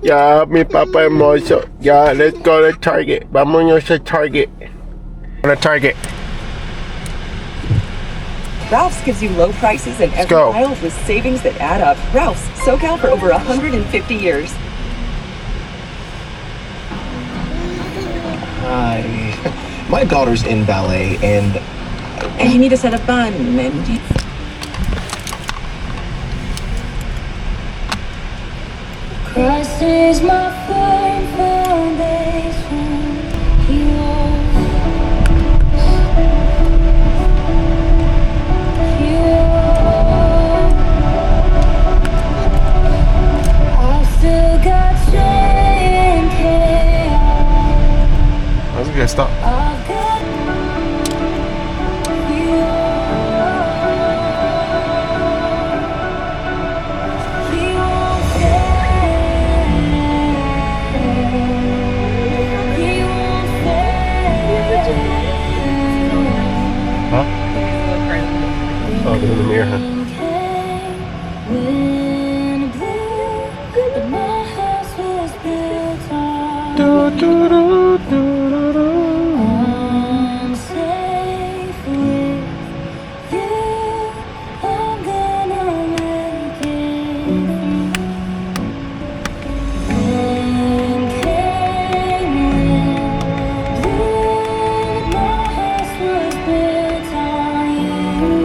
Ya, mi papá hermoso. Ya, let's go to Target. Vámonos a Target. On a Target. Ralph's gives you low prices in every go. aisle with savings that add up. Ralph's, SoCal for over 150 years. Hi. My daughter's in ballet and you need a set of bun and you... Christ is my firm foundation. He won't. He won't. I've still got joy and chaos. That was a good stop. I've got. He won't. He won't fail. He won't fail. Huh? Oh, they're in the mirror, huh? When blue, but my house was built on unsafe with you. I'm gonna make it through. When came blue, my house was built on you.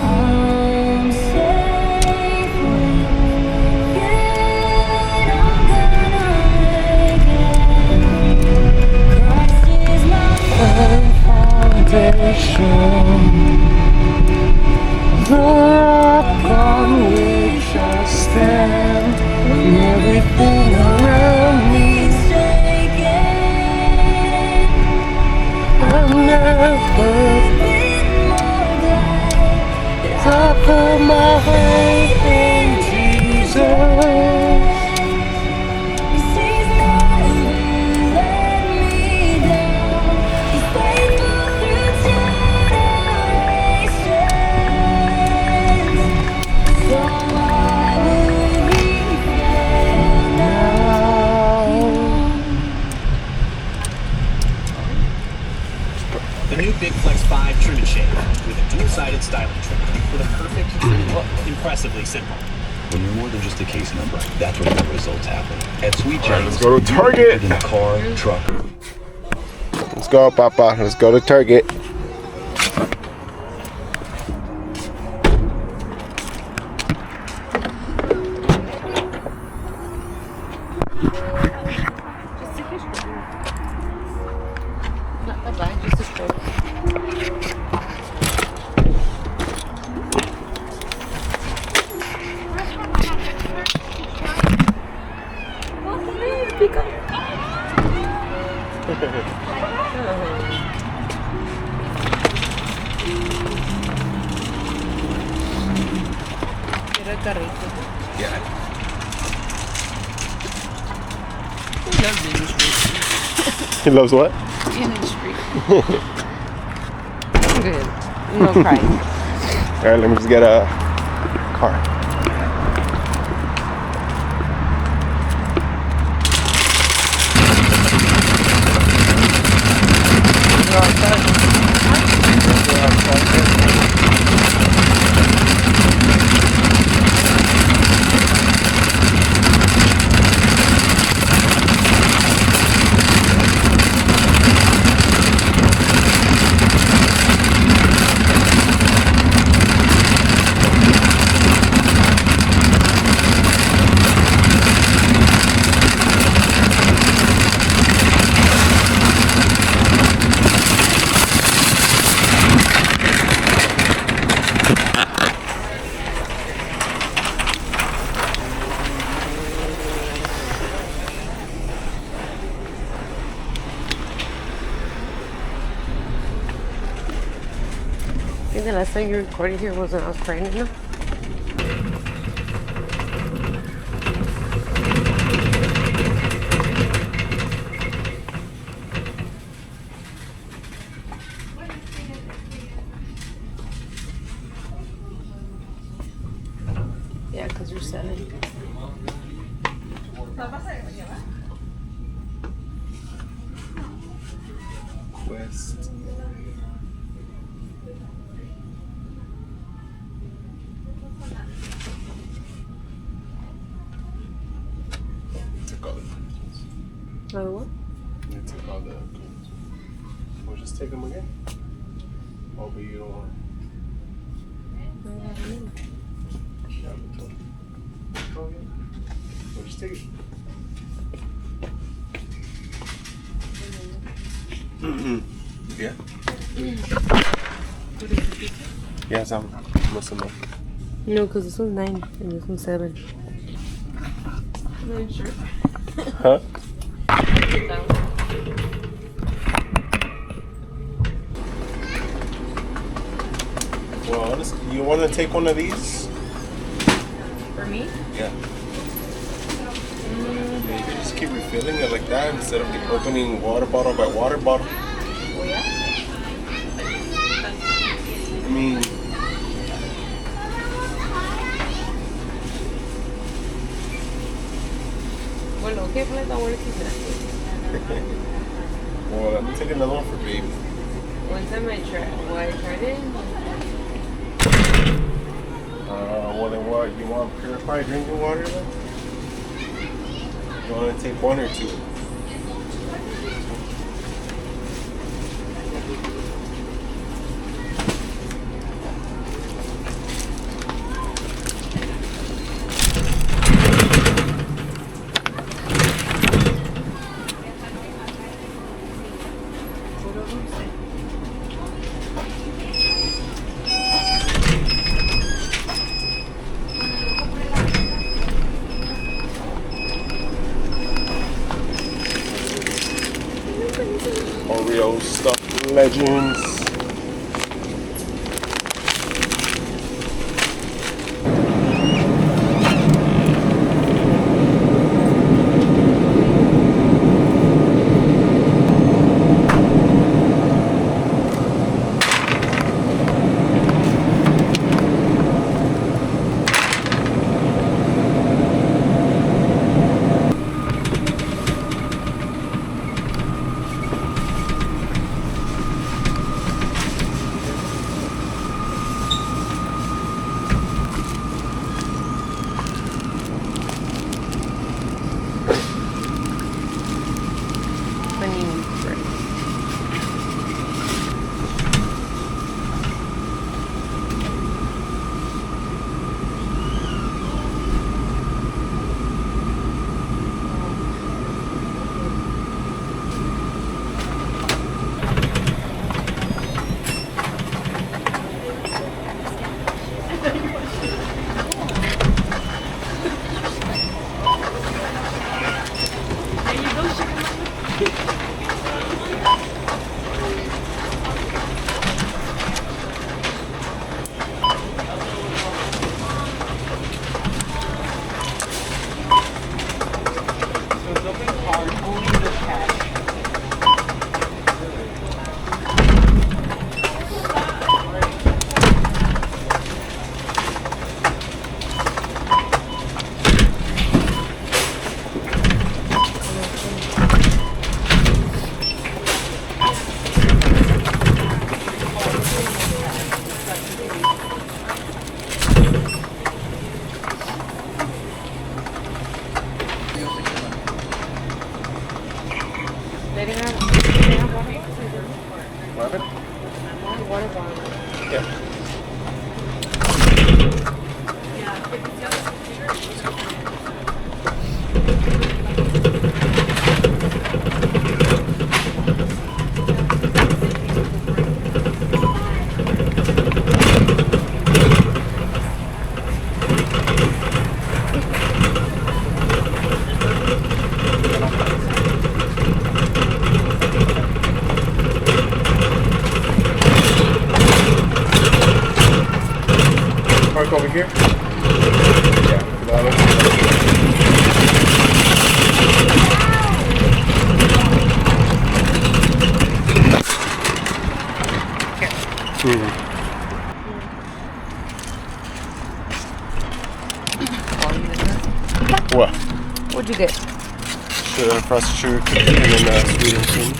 I'm safe with you. I'm gonna make it. Christ is my firm foundation. The rock on which I stand when everything around me's shaking. I've never been more glad that I put my faith in Jesus. 'Cause He's never let me down. He's faithful through generations. So why would He fail now? the new Big Flex 5 trim and shave with a dual-sided styling trimmer for the perfect trim look. Impressively simple. When you're more than just a case number, that's when the results happen. At Sweet James, Let's go to Target. in the car, truck. Let's go, Papa. Let's go to Target. He loves what? Industry. Good. No crying. All right, let me just get a car. I think the last time you recorded here was when I was pregnant, no? Yeah, because you're 7. West. Took all the cones. Oh, what? You took all the cones. We'll just take them again. Oh, but you don't want. Yeah, but don't. Oh, yeah. We'll just take it. Yeah. Yes, I'm listening. No, because this one's 9 and this one's 7. Huh? Well, honestly, you want to take one of these? For me? Yeah. Yeah, you can just keep refilling it like that instead of opening water bottle by water bottle. Oh, yeah? I mean, Bueno, okay, pues I want to keep that. well, let me take another one for baby. One time I tried it. Well, then what? You want purified drinking water then? You want to take one or two? Oreo stuffed legends. Panini bread. They didn't have water. What? Water bottle. Yeah. Park over here? Yeah. What? What'd you get? Frosted sugar cookie and then sweet and cream.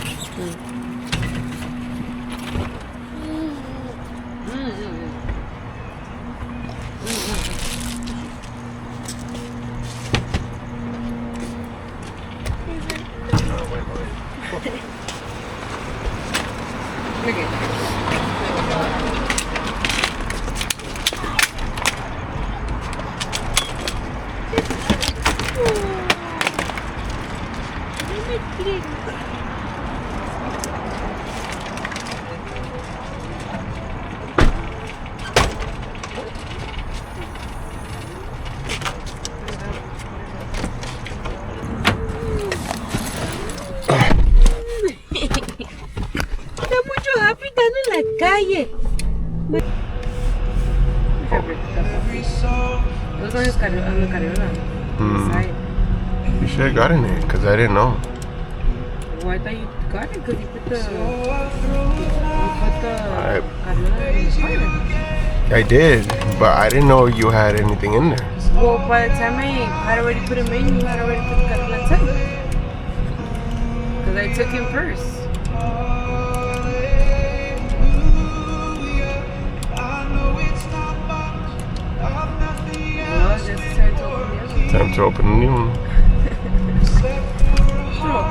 Está mucho happy estando en la calle. Those ones on the carriola. Inside. You should have gotten it because I didn't know. Well, I thought you got it because you put the carriola in the car. I did, but I didn't know you had anything in there. Well, by the time I had already put him in, you had already put the carriola inside. Because I took him first. Well, just time to open the other one. Time to open a new one.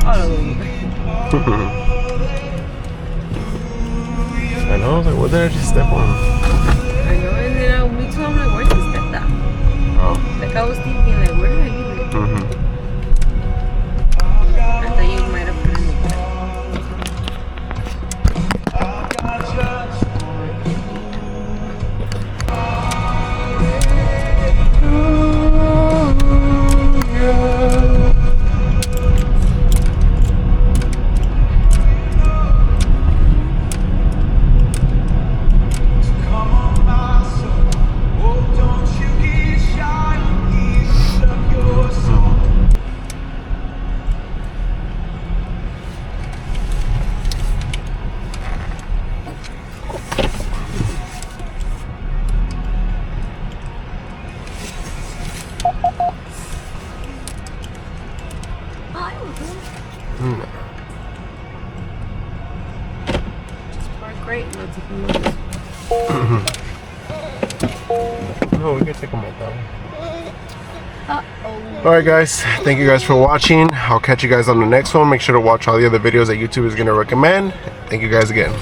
All of them. I know, like, what did I just step on? I know, and then me too, I'm like, where did I step that? Oh. Like, I was thinking, like, where did I leave it? I thought you might have put it in the car. Great, let's take them out. No, we can take them out that way. Alright guys, thank you guys for watching. I'll catch you guys on the next one. Make sure to watch all the other videos that YouTube is going to recommend. Thank you guys again.